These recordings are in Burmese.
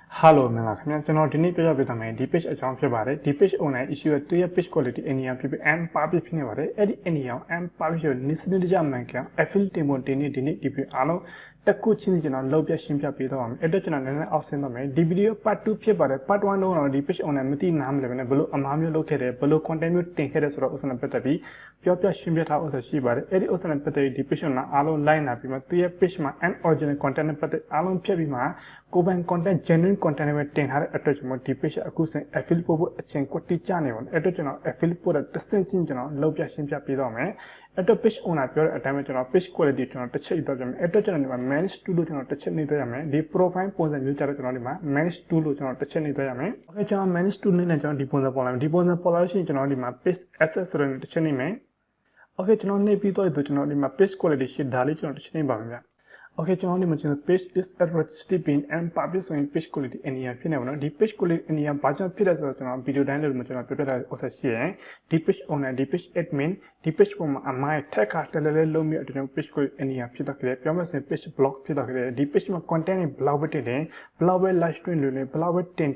Hello မင်္ဂလာခင်ဗျာကျွန်တော်ဒီနေ့ပြောပြပေးသွားမယ်ဒီ page အကြောင်းဖြစ်ပါတယ်ဒီ page owner issue ရဲ့သူရဲ့ page quality အနေအဖြစ်ပြီး unpublished ဖြစ်နေပါတယ်အဲ့ဒီအနေအအောင် unpublished ကိုနည်းစနစ်တကျမှန်ကန် affiliate တင်ဖို့ဒီနေ့ဒီ video အားလုံးတက်ခုချင်းကျွန်တော်လောက်ပြရှင်းပြပေးတော့ပါမယ်အဲ့တော့ကျွန်တော်နည်းနည်းအောက်ဆင်းတော့မယ်ဒီ video part 2ဖြစ်ပါတယ် part 1တော့ဒီ page owner မသိနားမလဲပဲနဲ့ဘလို့အမားမျိုးလုပ်ခဲ့တယ်ဘလို့ content မျိုးတင်ခဲ့တယ်ဆိုတော့ဥစ္စာနဲ့ပတ်သက်ပြီးပြောပြရှင်းပြထားဥစ္စာရှိပါတယ်အဲ့ဒီဥစ္စာနဲ့ပတ်သက်ပြီးဒီ page owner အားလုံး line လာပြီးမှသူရဲ့ page မှာ unoriginal content နဲ့ပတ်သက်အားလုံးဖြတ်ပြီးမှကိုပိုင် content genuine content နဲ့တင်ထားတဲ့အတွက်ကျွန်တော်ဒီ page အခုစဉ် affiliate ပို့ဖို့အချိန်ကွက်တိကျနေပါဘူးအဲ့တော့ကျွန်တော် affiliate ပို့တဲ့တစ်ဆင့်ချင်းကျွန်တော်လောက်ပြရှင်းပြပေးတော့မယ်အဲ့တော့ page owner ပြောတဲ့အတိုင်းပဲကျွန်တော် page quality ကျွန်တော်တစ်ချက်တော့ကျွန်တော်အဲ့တော့ကျွန်တော်ဒီမှာ manage to လို့ကျွန်တော်တစ်ချက်နေတော့ရမယ်ဒီ profile ပုံစံမျိုးကြတော့ကျွန်တော်ဒီမှာ manage to လို့ကျွန်တော်တစ်ချက်နေတော့ရမယ် okay ကျွန်တော် manage to နဲ့ကျွန်တော်ဒီပုံစံပေါ်လာမယ်ဒီပုံစံပေါ်လာလို့ရှိရင်ကျွန်တော်ဒီမှာ page access ဆိုတဲ့တစ်ချက်နေမယ် okay ကျွန်တော်နေပြီးတော့ကျွန်တော်ဒီမှာ page quality ရှိဒါလေးကျွန်တော်တစ်ချက်နေပါမယ်ဗျ okay ကျွန်တော်ဒီမှာကျွန်တော် page is registered being and publish ဆိုရင် page quality အနေနဲ့ဖြစ်နေပါတော့ဒီ page quality အနေနဲ့ဘာကြောင့်ဖြစ်လဲဆိုတော့ကျွန်တော် video တိုင်းလို့ကျွန်တော်ပြပြတာဥစ္စာရှိရင်ဒီ page owner ဒီ page admin ဒီ page ပေါ်မှာအမိုင်း tag ကလည်းလည်းလုံးပြီးကျွန်တော် page quality အနေနဲ့ဖြစ်တော့ကြတယ်ပြောမှဆိုရင် page blog ဖြစ်တော့ကြတယ်ဒီ page မှာ content တွေဘလောက်ပဲတင်တယ်ဘလောက်ပဲ live stream လုပ်နေဘလောက်ပဲတင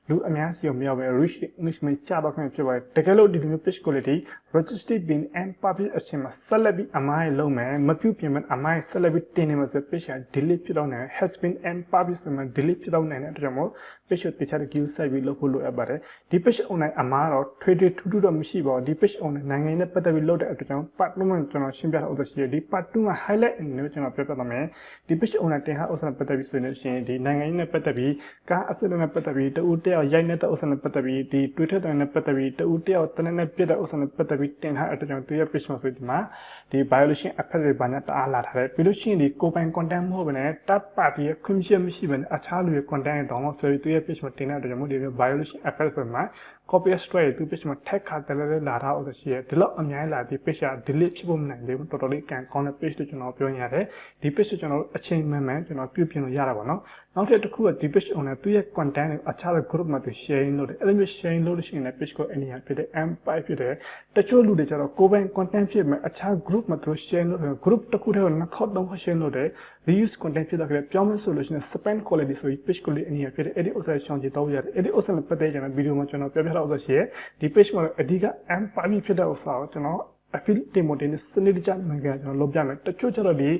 ်လူအများစီရောမရောက်ပဲ reach engagement ကျတော့ခင်ဖြစ်ပါတယ်တကယ်လို့ဒီလိုမျိုး page quality registered being and publish အချိန်မှာဆက်လက်ပြီးအမိုင်းလုံးမယ်မပြုတ်ပြင်မဲ့အမိုင်းဆက်လက်ပြီးတင်နေမှာဆို page က delete ဖြစ်တော့နေ has been and publish ဆိုမှ delete ဖြစ်တော့နေတဲ့အတွက်ကြောင့်မို့ page ကိုတခြား queue စိုက်ပြီးလုပ်ဖို့လိုအပ်ပါတယ်ဒီ page owner အမှားတော့ trade ထူးထူးတော့မရှိပါဘူးဒီ page owner နိုင်ငံနဲ့ပတ်သက်ပြီးလုပ်တဲ့အတွက်ကြောင့် part 1မှာကျွန်တော်ရှင်းပြထားဥစ္စာရှိတယ်ဒီ part 2မှာ highlight အနေနဲ့ကျွန်တော်ပြောပြသွားမယ်ဒီ page owner တင်ဟာဥစ္စာနဲ့ပတ်သက်ပြီးဆိုလို့ရှိရင်ဒီနိုင်ငံရေးနဲ့ပတ်သက်ပြီးကားအစစ်နဲ့ပတ်သက်ပြီးတဦးတယောက်ရိုက်နေတဲ့ဥစ္စာနဲ့ပတ်သက်ပြီးဒီ Twitter တွေနဲ့ပတ်သက်ပြီးတဦးတယောက်တနက်နဲ့ပြတဲ့ဥစ္စာနဲ့ပတ်သက်ပြီးတင်ထားတဲ့အတွက်ကြောင့်သူရဲ့ page မှာဆိုဒီမှာဒီ violation effect တွေဘာညာတအားလာထားတယ်ပြီးလို့ရှိရင်ဒီကိုပိုင် content မဟုတ်ဘဲနဲ့ third party ရဲ့ခွင့်ပြုချက်မရှိဘဲနဲ့အခြားလူရဲ့ content တွေတောင်းလို့ဆိုပြီးသူရဲ့ page မှာတင်တဲ့အတွက်ကြောင့်မို့ဒီ violation effect ဆိုမှာ copyright strike သူ page မှာ tag ခါတယ်လည်းလာထားအောင်ရှိရတယ်ဒီလောက်အများကြီးလာဒီ page က delete ဖြစ်ဖို့မနိုင်သေးဘူးတော်တော်လေးကန်ကောင်းတဲ့ page တွေကျွန်တော်ပြောရတယ်ဒီ page ကိုကျွန်တော်အချိန်မှန်မှန်ကျွန်တော်ပြုပြင်လို့ရတာပါနော်နောက်တစ်ခုကဒီ page owner သူရဲ့ content ကိုအခြား group မှာသူ sharing လုပ်တယ်အဲ့လိုမျိုး sharing လုပ်လို့ရှိရင်လည်း page ကိုအနေနဲ့ဖြစ်တဲ့ M5 ဖြစ်တဲ့တချို့လူတွေကျတော့ကိုယ်ပိုင် content ဖြစ်မဲ့အခြား group မှာသူ sharing လုပ်တယ် group တစ်ခုတည်းကိုနှစ်ခေါက်သုံးခေါက် sharing လုပ်တယ် reuse content ဖြစ်တော့ကြတယ်ပြောင်းမယ်ဆိုလို့ရှိရင် spam quality ဆိုပြီး page quality အနေနဲ့ဖြစ်တဲ့အဲ့ဒီဥစ္စာရှောင်ကြည့်တော့ရတယ်အဲ့ဒီဥစ္စာနဲ့ပတ်သက်ကြတဲ့ video မှာကျွန်တော်ပြောပြထားဥစ္စာရှိရဲ့ဒီ page မှာအဓိက M5 ဖြစ်တဲ့ဥစ္စာကိုကျွန်တော် affiliate တင်ဖို့တင်တဲ့စနစ်တကျမှန်ကန်ကျွန်တော်လုပ်ပြမယ်တချို့ကျတော့ဒီ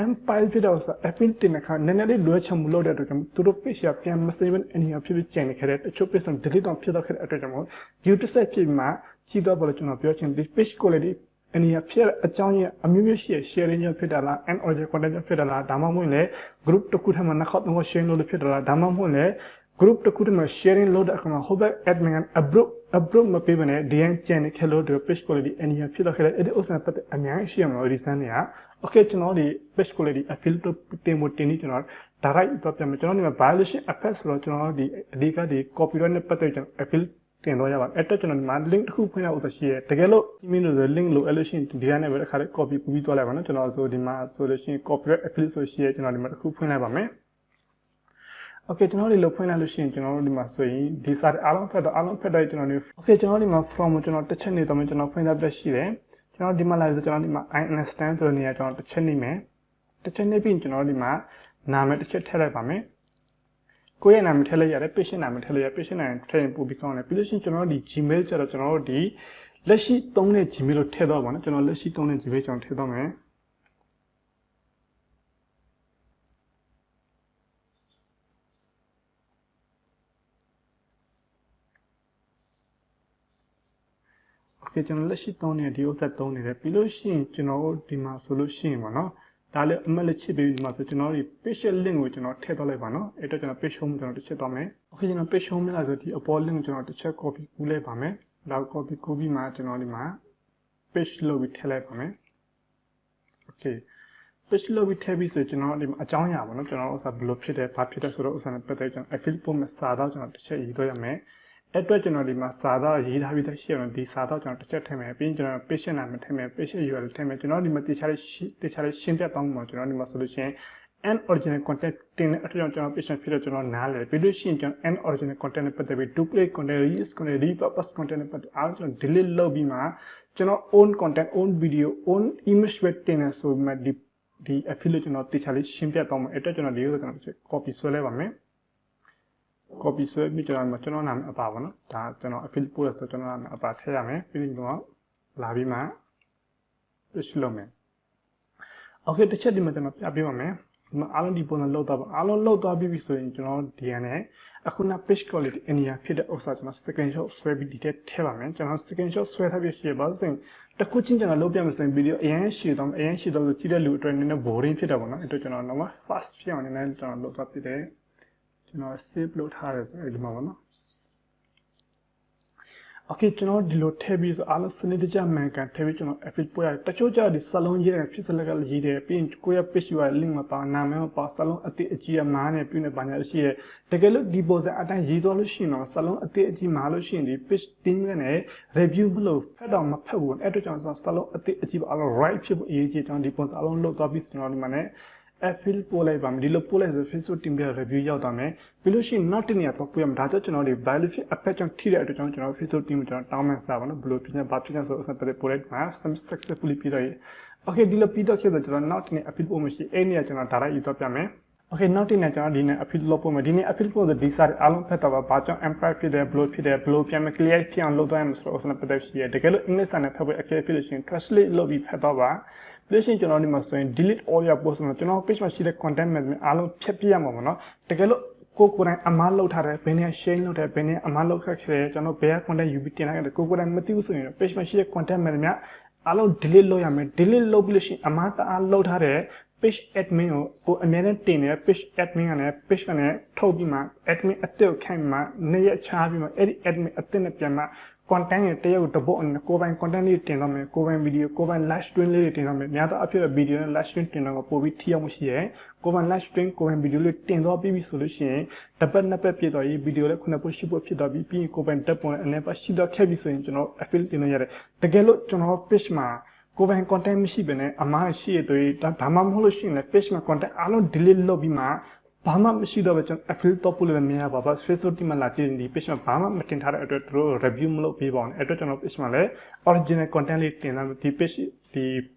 M5 ဖြစ်တဲ့ဥစ္စာ affiliate တင်တဲ့ခါနည်းနည်းလေးလွဲချမှုလုပ်တဲ့အတွက်ကြောင့်သူတို့ page ကပြန်မ save အနေနဲ့ဖြစ်ကျန်နေခဲ့တဲ့တချို့ page တွေ delete တော့ဖြစ်တော့ခဲ့တဲ့အတွက်ကြောင့် view တစ်ဆက်ဖြစ်မှကြည့်တော့ဘလို့ကျွန်တော်ပြောချင်ဒီ page quality အနေနဲ့ဖြစ်အကြောင်းရအမျိုးမျိုးရှိရ sharing ကြောင့်ဖြစ်တာလား and original content ကြောင့်ဖြစ်တာလားဒါမှမဟုတ်လည်း group တစ်ခုထဲမှာနှစ်ခေါက်သုံးခေါက် sharing လုပ်လို့ဖြစ်တာလားဒါမှမဟုတ်လည်း group တစ်ခုထဲမှာ sharing လုပ်တဲ့အခါမှာ ဟိုဘက် admin က approve မပေးဘဲနဲ့ DN channel ခဲလို့ဒီ page quality အနေနဲ့ဖြစ်တော့ခဲ့တဲ့အဲ့ဒီဥစ္စာပတ်သက်အများကြီးရှိရမှာ reason တွေက okay ကျွန်တော်ဒီ page quality affiliate တင်ဖို့တင်နေကျွန်တော် direct တော့ပြန်မယ်ကျွန်တော်ဒီမှာ violation effect ဆိုတော့ကျွန်တော်ဒီအဓိကဒီ copyright နဲ့ပတ်သက်ကျွန်တော် affiliate တင်တော့ရပါအဲ့တော့ကျွန်တော်ဒီမှာ link တစ်ခုဖွင့်ရဥစ္စာရှိရတကယ်လို့ email လို့ link လို့အဲ့လိုရှိရင်ဒီကနေပဲတစ်ခါလေး copy ပူပြီးသွားလိုက်ပါနော်ကျွန်တော်ဆိုဒီမှာဆိုလို့ရှိရင် copyright affiliate ဆိုရှိရကျွန်တော်ဒီမှာတစ်ခုဖွင့်လိုက်ပါမယ်okay ကျွန်တော်ဒီလိုဖွင့်လိုက်လို့ရှိရင်ကျွန်တော်တို့ဒီမှာဆိုရင်ဒီစာအားလုံးဖတ်တော့ကျွန်တော်ဒီ okay ကျွန်တော်ဒီမှာ from ကျွန်တော်တစ်ချက်နေတော့ကျွန်တော်ဖွင့်ထားပြရှိတယ်ကျွန်တော်ဒီမှာလာဆိုကျွန်တော်ဒီမှာ I understand ဆိုတဲ့နေရာကျွန်တော်တစ်ချက်နေမယ်တစ်ချက်နေပြီးကျွန်တော်ဒီမှာနာမည်တစ်ချက်ထည့်လိုက်ပါမယ်ကိုယ့်ရဲ့နာမည်ထည့်လိုက်ရတယ် patient နာမည်ထည့်လိုက်ရ patient နာမည်ထည့်ရင်ပို့ပြီးကောင်းတယ်ပြီးလို့ရှိရင်ကျွန်တော်တို့ဒီ Gmail ကျတော့ကျွန်တော်တို့ဒီလက်ရှိသုံးတဲ့ Gmail လို့ထည့်တော့ပါနော်ကျွန်တော်လက်ရှိသုံးတဲ့ Gmail ကျွန်တော်ထည့်တော့မယ်okay ကျွန်တော်လက်ရှိသုံးနေတဲ့ဒီဥစ္စာသုံးနေတယ်ပြီးလို့ရှိရင်ကျွန်တော်တို့ဒီမှာဆိုလို့ရှိရင်ပါနော်ဒါလည်းအမှတ်လက်ချစ်ပေးပြီးဒီမှာဆိုကျွန်တော်ဒီ page link ကိုကျွန်တော်ထည့်တော့လိုက်ပါနော်အဲ့တော့ကျွန်တော် page home ကျွန်တော်တစ်ချက်တော့မယ် okay ကျွန်တော် page home လာဆိုဒီအပေါ် link ကိုကျွန်တော်တစ်ချက် copy ကူးလိုက်ပါမယ်ဒါ copy ကူးပြီးမှကျွန်တော်ဒီမှာ page လို့ပြီးထည့်လိုက်ပါမယ် okay page လို့ပြီးထည့်ပြီးဆိုကျွန်တော်ဒီမှာအကြောင်းအရာပါနော်ကျွန်တော်ဥစ္စာဘယ်လိုဖြစ်တယ်ဘာဖြစ်တယ်ဆိုတော့ဥစ္စာနဲ့ပတ်သက်ကျွန်တော် affiliate ပို့မဲ့စာတော့ကျွန်တော်တစ်ချက်ရေးတော့ရမယ်အဲ့တော့ကျွန်တော်ဒီမှာစာသားရေးထားပြီးသားရှိအောင်ဒီစာသားကျွန်တော်တစ်ချက်ထည့်မယ်ပြီးရင်ကျွန်တော် patient နာမည်ထည့်မယ် patient URL ထည့်မယ်ကျွန်တော်ဒီမှာတခြားလေးရှင်းပြတောင်းမှာကျွန်တော်ဒီမှာဆိုလို့ရှိရင် and original content တင်တဲ့အတွက်ကျွန်တော် patient ဖြစ်တော့ကျွန်တော်နားလည်ပြီးလို့ရှိရင်ကျွန်တော် and original content နဲ့ပတ်သက်ပြီး duplicate content reuse content repurpose content နဲ့ပတ်သက်အားကျွန်တော် delete လုပ်ပြီးမှကျွန်တော် own content own video own image ပဲတင်နေဆိုမှဒီ affiliate ကျွန်တော်တခြားလေးရှင်းပြတောင်းမှာအဲ့တော့ကျွန်တော်ဒီဥစ္စာကျွန်တော် copy ဆွဲလိုက်ပါမယ် copy ဆိုပြီးကျွန်တော်နာမည်အပါပါနော်ဒါကျွန်တော် affiliate ပို့ရဆိုကျွန်တော်နာမည်အပါထည့်ရမယ်ပြီးတော့လာပြီးမှ push လုပ်မယ် okay တစ်ချက်ဒီမှာကျွန်တော်ပြပေးပါမယ်ဒီမှာအားလုံးဒီပုံစံလောက်တော့အားလုံးလောက်သွားပြီဆိုရင်ကျွန်တော်ဒီရနဲ့အခုန page quality အနည်းငယ်ဖြစ်တဲ့ဥစ္စာကျွန်တော် screenshot ဆွဲပြီးဒီတက်ထည့်ပါမယ်ကျွန်တော် screenshot ဆွဲထားပြီးရှိရပါဆိုရင်တခုချင်းကျွန်တော်လုပ်ပြမယ်ဆိုရင်ဗီဒီယိုအရင်ရှည်တော့ဆိုကြည့်တဲ့လူအတွက်နည်းနည်း boring ဖြစ်တာပေါ့နော်အဲ့တော့ကျွန်တော်တော့ fast ဖြစ်အောင်နည်းနည်းကျွန်တော်လုပ်သွားပြတယ်ကျွန်တော် save လုပ်ထားတယ်အဲ့ဒီမှာပေါ့နော် okay ကျွန်တော်ဒီလိုထည့်ပြီးဆိုအားလုံးစနစ်တကျမှန်ကန်ထည့်ပြီးကျွန်တော် affiliate ပို့ရတယ်တချို့ကျဒီစာလုံးရေးတယ်ဖြစ်စလက်ကရေးတယ်ပြီးရင်ကိုယ့်ရဲ့ page URL link မှာပါနာမည်မှာပါစာလုံးအတိအကျအမားနဲ့ပြုနေပါညာရှိတယ်တကယ်လို့ဒီပုံစံအတိုင်းရေးသွားလို့ရှိရင်တော့စာလုံးအတိအကျမားလို့ရှိရင်ဒီ page team နဲ့ review မလို့ဖတ်တော့မဖတ်ဘူးအဲ့တော့ကျွန်တော်စာလုံးအတိအကျအားလုံး right ဖြစ်ဖို့အရေးကြီးကျွန်တော်ဒီပုံစံအလုံးလုပ်သွားပြီးကျွန်တော်ဒီမှာနဲ့affiliate ပို့လိုက်ပါမယ်ဒီလိုပို့လိုက်ဆို Facebook team ရဲ့ review ရောက်သွားမယ်ပြီးလို့ရှိရင် not တင်ရတော့ပို့ရမှာဒါကြောင့်ကျွန်တော်ဒီ value fit effect ကြောင့်ထိတဲ့အတွက်ကျွန်တော် Facebook team ကိုကျွန်တော်တောင်းမှန်းစားပါနော်ဘယ်လိုဖြစ်နေဘာဖြစ်နေဆိုအစပတ်ပို့လိုက်မှာ successfully ပြီးတော့ okay ဒီလိုပြီးတော့ဖြစ်တော့ကျွန်တော် not တင် affiliate ပို့မရှိအဲ့နေရာကျွန်တော် direct ယူတော့ပြမယ် okay နောက်တင်ကျွန်တော်ဒီနေ့ affiliate လုပ်ပို့မယ်ဒီနေ့ affiliate ပို့တဲ့ဒီစာအားလုံးဖတ်တော့ဘာကြောင့် empire ဖြစ်တယ် blow ဖြစ်တယ် blow ပြန်မ clear ဖြစ်အောင်လုပ်သွားရမှာဆိုတော့အစပတ်တက်ရှိရတကယ်လို့ English စာနဲ့ဖတ်ဖို့အခက်အခဲဖြစ်လို့ရှိရင် translate လုပ်ပြီးဖတ်တော့ပါလို့ရှိရင်ကျွန်တော်ဒီမှာဆိုရင် delete all your posts မှာကျွန်တော် page မှာရှိတဲ့ content တွေအားလုံးဖျက်ပြရမှာပေါ့နော်တကယ်လို့ကိုယ်တိုင်အမားလုပ်ထားတယ်ဘယ်နေရာ share လုပ်တယ်ဘယ်နေရာအမားလုပ်ခဲ့တယ်ကျွန်တော်ဘယ် content ယူပြီးတင်လိုက်တယ်ကိုယ်တိုင်မသိဘူးဆိုရင် page မှာရှိတဲ့ content တွေများအားလုံး delete လုပ်ရမယ် delete လုပ်ပြီးလို့ရှိရင်အမားတအားလုပ်ထားတဲ့ page admin ကိုအများနဲ့တင်နေတဲ့ page admin ကလည်း page ကလည်းထုတ်ပြီးမှ admin အတက်ကိုခိုင်းမှနေရချားပြီးမှအဲ့ဒီ admin အတက်နဲ့ပြန်မှcontent ရဲ့တရုပ်တပုတ်အနေနဲ့ကိုယ်ပိုင် content လေးတင်တော့မယ်ကိုယ်ပိုင် video ကိုယ်ပိုင် live stream လေးတင်တော့မယ်များသောအားဖြင့် video နဲ့ live stream တင်တော့ပို့ပြီးထိရောက်မှုရှိရဲကိုယ်ပိုင် live stream ကိုယ်ပိုင် video လေးတင်တော့ပြီးပြီဆိုလို့ရှိရင်တစ်ပတ်နှစ်ပတ်ပြည့်တော့ရေး video လေးခုနှစ်ပုတ်ရှစ်ပုတ်ဖြစ်တော့ပြီးပြီးကိုယ်ပိုင်တက်ပုံအနေနဲ့ရှိတော့ခဲ့ပြီဆိုရင်ကျွန်တော် affiliate တင်လို့ရတယ်တကယ်လို့ကျွန်တော် page မှာကိုယ်ပိုင် content မရှိဘဲနဲ့အမားရှိရတွေ့ဒါမှမဟုတ်လို့ရှိရင်လည်း page မှာ content အားလုံး delete လုပ်ပြီးမှဘာမှမရှိတော့ပဲကျွန်တော် affiliate တော့ပို့လို့မရပါဘူး Facebook team မှာလာကြည့်ရင်ဒီ page မှာဘာမှမတင်ထားတဲ့အတွက်သူတို့ review မလုပ်ပေးပါဘူးအဲ့အတွက်ကျွန်တော် page မှာလည်း original content လေးတင်လာဒီ page ဒီ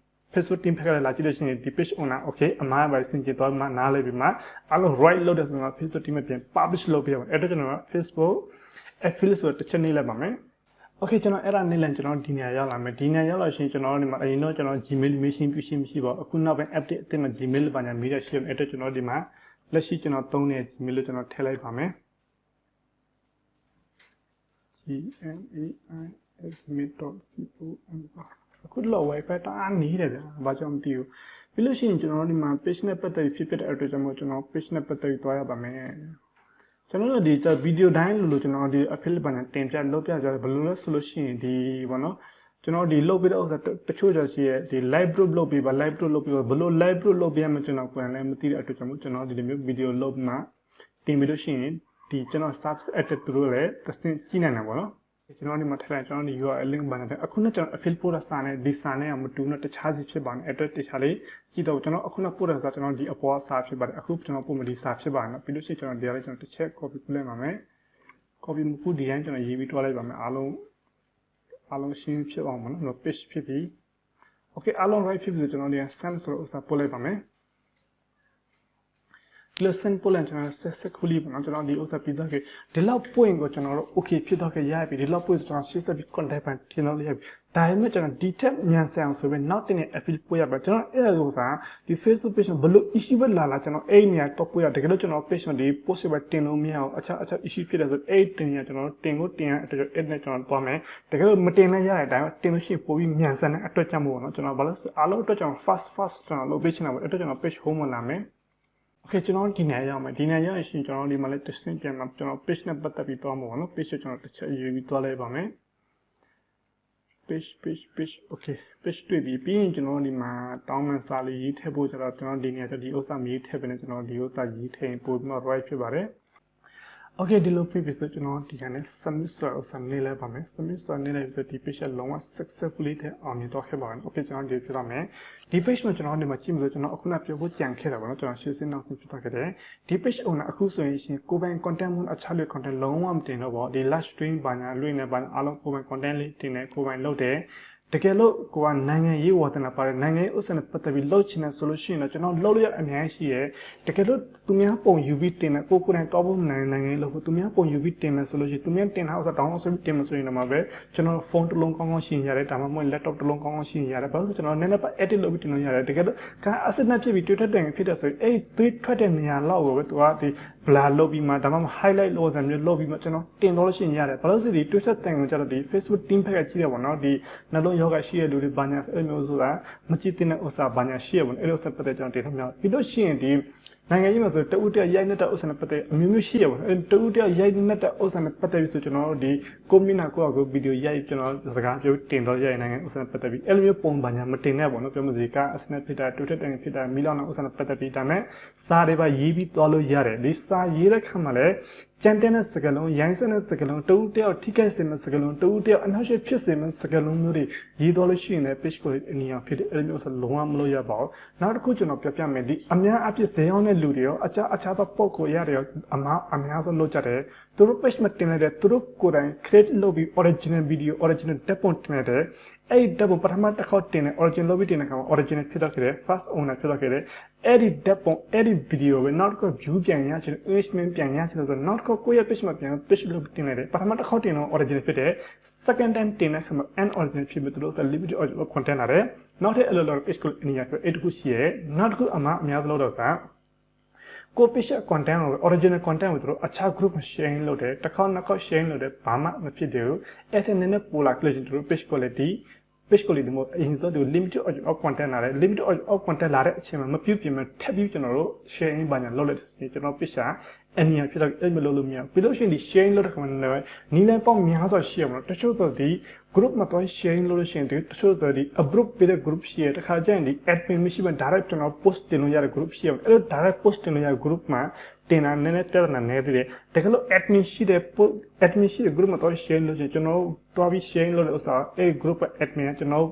Facebook team ဖက်ကလည်းလာကြည့်လို့ရှိရင်ဒီ page owner okay အမှားပဲစင်ကြတော့မှနားလဲပြီးမှအားလုံး right လုပ်တယ်ဆိုတော့ Facebook team မှာပြန် publish လုပ်ပေးပါမယ်အဲ့အတွက်ကျွန်တော် Facebook affiliate ဆိုတစ်ချက်နေလိုက်ပါမယ်okay ကျွန်တော်အဲ့ဒါနေလန်ကျွန်တော်ဒီနေရာရောက်လာမယ်ဒီနေရာရောက်လာရှင်ကျွန်တော်ဒီမှာအရင်တော့ကျွန်တော် Gmail မရှိမရှိပါအခုနောက်ပိုင်း update အသစ်မှာ Gmail ဘာညာမိရရှိတယ်အဲ့အတွက်ကျွန်တော်ဒီမှာလက်ရှိကျွန်တော်သုံးတဲ့ Gmail လို့ကျွန်တော်ထည့်လိုက်ပါမယ် gmail.com အခုတော့ wifi တအားနေတယ်ဗျာဘာကြောင့်မသိဘူးပြီးလို့ရှိရင်ကျွန်တော်ဒီမှာ page နဲ့ပတ်သက်ဖြစ်တဲ့အတွက်ကျွန်တော် page နဲ့ပတ်သက်ပြီးတွားရပါမယ်ကျွန်တော်တို့ဒီ video တိုင်းလို့ကျွန်တော်ဒီ affiliate ဘာနဲ့တင်ပြလုပ်ပြကြတယ်ဘယ်လိုလဲဆိုလို့ရှိရင်ဒီဘောနော်ကျွန်တော်ဒီလုပ်ပြီးတော့တချို့ကြရှိရဲ့ဒီ live group လုပ်ပြီးပါ live group လုပ်ပြီးဘယ်လို live group လုပ်ပြရမလဲကျွန်တော်ကိုယ်လည်းမသိတဲ့အတွက်ကျွန်တော်ဒီလိုမျိုး video လုပ်မှတင်ပြီးလို့ရှိရင်ဒီကျွန်တော် subs edit သူတို့လည်းသင်ကြည့်နိုင်တယ်ပေါ့နော်ကျွန်တော်ဒီမှာထည့်လိုက်ကျွန်တော်ဒီ URL link ဘာနဲ့အခုနဲ့ကျွန်တော် affiliate ပို့တာစာနဲ့ဒီစာနဲ့မတူတော့တခြားစီဖြစ်ပါနဲ့အတွက်တခြားလေးကြည့်တော့ကျွန်တော်အခုနဲ့ပို့တဲ့စာကျွန်တော်ဒီအပေါ်စာဖြစ်ပါတယ်အခုကျွန်တော်ပို့မဒီစာဖြစ်ပါနော်ပြီးလို့ရှိရင်ကျွန်တော်ဒီလိုက်ကျွန်တော်တစ်ချက် copy ပြလိုက်ပါမယ် copy မကူဒီတိုင်းကျွန်တော်ရေးပြီးတွားလိုက်ပါမယ်အားလုံးရှင်းဖြစ်အောင်မနော် page ဖြစ်ပြီ okay အားလုံး right ဖြစ်ပြီကျွန်တော်ဒီ send ဆိုတော့ဥစားပို့လိုက်ပါမယ်ဒီလို send ပို့လိုက်ကျွန်တော် successfully ပေါ့နော်ကျွန်တော်ဒီဥစားပြီးတော့ဒီလောက်ပို့ရင်ကိုကျွန်တော်တို့ okay ဖြစ်တော့ခဲ့ရပြီဒီလောက်ပို့ကျွန်တော် share ပြီး contact ပန်တင်တော့ရပြီဒါပေမဲ့ကျွန်တော်ဒီထက်မြန်ဆန်အောင်ဆိုပြီးနောက်တင်တဲ့ affiliate ပို့ရပါကျွန်တော်အဲ့ဒါဥစားဒီ Facebook page မှာဘလို့ issue ပဲလာကျွန်တော်အဲ့နေရာ top ပို့ရတကယ်လို့ကျွန်တော် page မှာဒီ post ပဲတင်လို့မရအောင်အခြား issue ဖြစ်တယ်ဆိုအဲ့တင်ရကျွန်တော်တင်ကိုတင်ရအတွက်အဲ့နဲ့ကျွန်တော်သွားမယ်တကယ်လို့မတင်လည်းရတဲ့အတိုင်းတင်လို့ရှိရင်ပို့ပြီးမြန်ဆန်တဲ့အတွက်ကြောင့်မို့ပေါ့နော်ကျွန်တော်ဘာလို့အားလုံးအတွက်ကျွန်တော် fast ကျွန်တော်လုပ်ပေးချင်တာပေါ့အတွက်ကျွန်တော် page home မှာလာမယ်okay ကျွန်တော်ဒီနေရာရောက်မယ်ဒီနေရာရောက်ရင်ကျွန်တော်ဒီမှာလည်း testing ပြန်မှာကျွန်တော် page နဲ့ပတ်သက်ပြီးသွားမှာပေါ့နော် page ကိုကျွန်တော်တစ်ချက်ရေးပြီးသွားလိုက်ပါမယ် page okay page တွေ့ပြီးရင်ကျွန်တော်ဒီမှာတောင်းမှန်စာလေးရေးထည့်ဖို့ကျွန်တော်ဒီနေရာဒီဥစ္စာမြေးထည့်ပြီးနေကျွန်တော်ဒီဥစ္စာရေးထည့်ရင်ပို့ပြီးတော့ right ဖြစ်ပါတယ် okay ဒီလို page ဆိုကျွန်တော်ဒီကနေ submit ဆိုတော့ submit လိုက်ပါမယ် submit ဆိုနေလိုက်ဆိုဒီ page လုံးဝ successfully တဲ့အောင်မြင်တော့ခဲ့ပါတယ် okay ကျွန်တော်ဒီပြတော့မယ်ဒီ page မှာကျွန်တော်ဒီမှာကြည့်မလို့ကျွန်တော်အခုနပြောဖို့ကြံခဲ့တာပေါ့နော်ကျွန်တော်ရှင်းစင်းနောက်ဆုံးပြတော့ခဲ့တယ်ဒီ page owner အခုဆိုရင်ရှင်ကိုယ်ပိုင် content မှုအခြားလူ content လုံးဝမတင်တော့ပေါ့ဒီ live stream ဘာညာလွှင့်နေဘာအားလုံးကိုယ်ပိုင် content လေးတင်နေကိုယ်ပိုင်လုပ်တယ် တကယ်လို့ကိုကနိုင်ငံရေးဝါသနာပါတယ်နိုင်ငံရေးဥစ္စာနဲ့ပတ်သက်ပြီးလှုပ်ချင်တယ်ဆိုလို့ရှိရင်တော့ကျွန်တော်လှုပ်ရအများကြီးရှိရဲတကယ်လို့သူများပုံယူပြီးတင်တယ်ကိုကိုယ်တိုင်ကောက်ဖို့နိုင်ငံရေးလို့သူများပုံယူပြီးတင်မယ်ဆိုလို့ရှိရင်သူများတင်တာဥစ္စာတောင်းလို့ဆိုပြီးတင်မယ်ဆိုရင်တော့မှပဲကျွန်တော်ဖုန်းတစ်လုံးကောင်းကောင်းရှိရတယ်ဒါမှမဟုတ် laptop တစ်လုံးကောင်းကောင်းရှိရတယ်ဘာလို့ဆိုကျွန်တော်နည်းနည်းပါ edit လုပ်ပြီးတင်လို့ရတယ်တကယ်လို့ကအစစ်နဲ့ဖြစ်ပြီး Twitter တင်ဖြစ်တဲ့ဆိုရင်အဲ့သွေးထွက်တဲ့နေရာလောက်ကိုပဲသူကဒီ blur လုပ်ပြီးမှဒါမှမဟုတ် highlight လို့ဆိုမျိုးလုပ်ပြီးမှကျွန်တော်တင်တော့လို့ရှိရင်ရတယ်ဘာလို့ဆိုဒီ Twitter တင်ကိုကျတော့ဒီ Facebook team ဖက်ကကြည့်ရပါတော့ဒီနှလုံးယောဂရှိရလူတွေဘာညာအဲ့မျိုးဆိုတာမကြည့်တဲ့ဥစ္စာဘာညာရှိရပါဘူးအဲ့လိုဆက်ပတ်တဲ့ကျွန်တော်တင်လို့မရဘူးပြီးလို့ရှိရင်ဒီနိုင်ငံရေးမှာဆိုတဦးတယောက်ရိုက်နေတဲ့ဥစ္စာနဲ့ပတ်သက်အမျိုးမျိုးရှိရပါဘူးအဲ့တဦးတယောက်ရိုက်နေတဲ့ဥစ္စာနဲ့ပတ်သက်ပြီးဆိုကျွန်တော်တို့ဒီကိုမီနာကိုဗီဒီယိုရိုက်ကျွန်တော်စကားပြောတင်တော့ရိုက်နိုင်ငံဥစ္စာနဲ့ပတ်သက်ပြီးအဲ့လိုမျိုးပုံဘာညာမတင်နဲ့ပေါ့နော်ပြောမစီကအစနစ်ဖြစ်တာTwitterတင်ဖြစ်တာမီလောင်တဲ့ဥစ္စာနဲ့ပတ်သက်ပြီးဒါမဲ့စားတွေပါရေးပြီးသွားလို့ရတယ်ဒီစားရေးတဲ့ခါမှာလည်းကျန်တဲ့စကလုံးရိုင်းစတဲ့စကလုံးတဦးတယောက်ထိခိုက်စေတဲ့စကလုံးတဦးတယောက်အနှောက်အယှက်ဖြစ်စေတဲ့စကလုံးမျိုးတွေရေးသွားလို့ရှိရင်လည်း page quality အနည်းအောင်ဖြစ်တဲ့အဲ့လိုမျိုးဆိုလုံးဝမလို့ရပါဘူးနောက်တစ်ခုကျွန်တော်ပြပြမယ်ဒီအများအပြည့်ဇေယောင်းတဲ့လူတွေရောအခြားသောပုံကိုရတယ်ရောအများဆုံးလုပ်ကြတယ်သူတို့ page မှာတင်လိုက်တဲ့သူတို့ကိုယ်တိုင် create လုပ်ပြီး original video original တက်ပုံတင်လိုက်တဲ့အဲ့ဒီတက်ပုံပထမတစ်ခေါက်တင်တဲ့ original လုပ်ပြီးတင်တဲ့ခါမှာ original ဖြစ်တော့ခဲ့တယ် first owner ဖြစ်တော့ခဲ့တယ်အဲ့ဒီတက်ပုံအဲ့ဒီ video ပဲနောက်တစ်ခေါက် view ပြန်ရချင် engagement ပြန်ရချင်ဆိုတော့နောက်တစ်ခေါက်ကိုယ့်ရဲ့ page မှာပြန် page လုပ်တင်လိုက်တယ်ပထမတစ်ခေါက်တင်တော့ original ဖြစ်တယ် second time တင်တဲ့ခါမှာ unoriginal ဖြစ်ပြီးသူတို့ဆို limited original content လာတယ်နောက်ထပ်အဲ့လို page ကိုအနည်းရဆိုအဲ့တခုရှိရဲနောက်တစ်ခုအများဆုံးလို့တော့စားကို page content ကို original content ကိုတို့အခြား group မှာ sharing လုပ်တယ်တစ်ခေါက်နှစ်ခေါက် sharing လုပ်တယ်ဘာမှမဖြစ်သေးဘူးအဲ့ဒါနည်းနည်းပိုလာ collection တို့ page quality မို့အရင်ဆုံးဒီ limited of content လာတယ် limited of content လာတဲ့အချိန်မှာမပြုတ်ပြင်မှာထပ်ပြီးကျွန်တော်တို့ sharing ဘာညာလုပ်လိုက်တယ်ကျွန်တော် page အနည်းဖြစ်တော့အဲ့မလုပ်လို့မရဘူးပြီးလို့ရှိရင်ဒီ sharing လုပ်တဲ့ခါမှာလည်းနီးလန်းပေါင်းများစွာရှိရမှာတချို့ဆိုဒီ group မှာတော့ sharing လုပ်လို့ရှိရင်ဒီတချို့ဆိုဒီ group ပြတဲ့ group ရှိရတခါကျရင်ဒီ admin မရှိဘဲ direct ကျွန်တော် post တင်လို့ရတဲ့ group ရှိရအဲ့လို direct post တင်လို့ရတဲ့ group မှာတင်တာနည်းနည်းတက်တာနည်းသေးတယ်တကယ်လို့ admin ရှိတဲ့ group မှာတော့ sharing လုပ်ချင်ကျွန်တော်တွားပြီး sharing လုပ်တဲ့ဥစ္စာအဲ့ group admin ကကျွန်တော်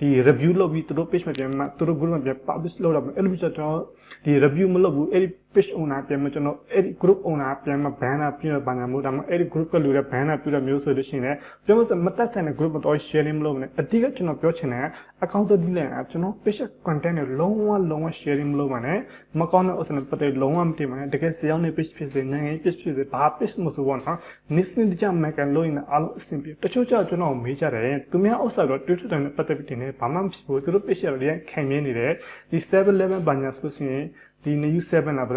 ဒီ review လုပ်ပြီးသူတို့ page မှာပြန်မှာသူတို့ group မှာပြန် publish လုပ်တော့အဲ့လိုမျိုးကျွန်တော်ဒီ review မလုပ်ဘူးအဲ့ဒီ page owner ပြန်မှာကျွန်တော်အဲ့ဒီ group owner ပြန်မှာ banner ပြတော့ဘာညာမို့ဒါမှအဲ့ဒီ group ကလူတွေ banner ပြတော့မျိုးဆိုလို့ရှိရင်လည်းပြောလို့ဆိုမတက်ဆိုင်တဲ့ group မှာတော့ sharing မလုပ်ဘူးနဲ့အတိအကကျွန်တော်ပြောချင်တယ် accountability နဲ့ကျွန်တော် page content တွေလုံးဝ sharing မလုပ်ပါနဲ့မကောင်းတဲ့ဥစ္စာတွေပတ်သက်လုံးဝမတင်ပါနဲ့တကယ်စရောင်းနေ page ဖြစ်စေနိုင်ငံရေး page ဖြစ်စေဘာ page မဆိုတော့နော်နစ်စနစ်တကျမှန်ကန်လို့ရင်အားလုံးအဆင်ပြေတချို့ကျကျွန်တော်မေးကြတယ်သူများဥစ္စာတော့ Twitter နဲ့ပတ်သက်ပြီးတင်နေဘာမှမဖြစ်ဘူးသူတို့ page တွေလည်းခံမြင်နေတယ်ဒီ 7-11 ဘာညာဆိုရင်ဒီ new 7လာပါ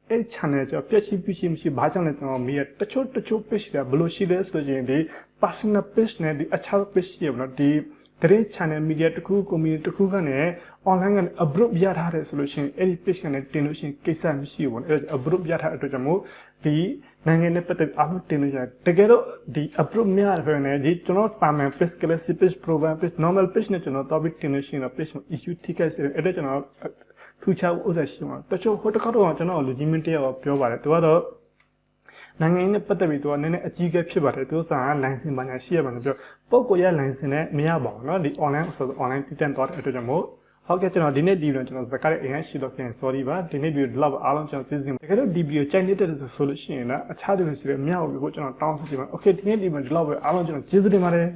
အဲ့ channel ကြောပြည့်ရှိမရှိဘာကြောင့်လဲကျွန်တော်မေးရတချို့ page ကဘယ်လိုရှိလဲဆိုရင်ဒီ personal page နဲ့ဒီအခြား page ရပါတော့ဒီတဲ့ channel media တခု community တခုကနေ online ကနေ approve ရထားတယ်ဆိုလို့ရှိရင်အဲ့ဒီ page ကနေတင်လို့ရှိရင်ကိစ္စမရှိဘူးပေါ့အဲ့ဒါ approve ရထားတဲ့အတွက်ကြောင့်မို့ဒီနိုင်ငံနဲ့ပတ်သက်အားလုံးတင်လို့ရတယ်တကယ်တော့ဒီ approve မရတဲ့နဲ့ဒီကျွန်တော်ပါမယ် page classic page program page normal page နဲ့ကျွန်တော်တော့တင်လို့ရှိရင်တော့ page မှာ issue ထိခိုက်စေတယ်အဲ့ဒါကျွန်တော်ထူးခြားဥစ္စာရှိမှာတချို့ဟိုတစ်ခါတော့ကျွန်တော်လူကြီးမင်းတယောက်ပြောပါတယ်သူကတော့နိုင်ငံရေးနဲ့ပတ်သက်ပြီးသူကနည်းနည်းအကြီးအကဲဖြစ်ပါတယ်သူစာလိုင်စင်ဘာညာရှိရပါမယ်ပြောပုံကိုရလိုင်စင်နဲ့မရပါဘူးเนาะဒီ online ဆို online တည်သွားတဲ့အတွက်ကြောင့်မို့ဟုတ်ကဲ့ကျွန်တော်ဒီနေ့ဒီဗီဒီယိုကျွန်တော်ဇကာရဲ့အရင်ရှိတော့ပြန် sorry ပါဒီနေ့ဗီဒီယိုဒီလောက်အားလုံးကျွန်တော်ကျေးဇူးတင်ပါတယ်တကယ်လို့ဒီဗီဒီယိုကြိုက်နေတဲ့ဆိုလို့ရှိရင်လည်းအခြားသူတွေစီလည်းမရဘူးကိုကျွန်တော်တောင်းဆိုချင်ပါတယ် okay ဒီနေ့ဒီမှာဒီလောက်ပဲအားလုံးကျွန်တော်ကျေးဇူးတင်ပါတယ်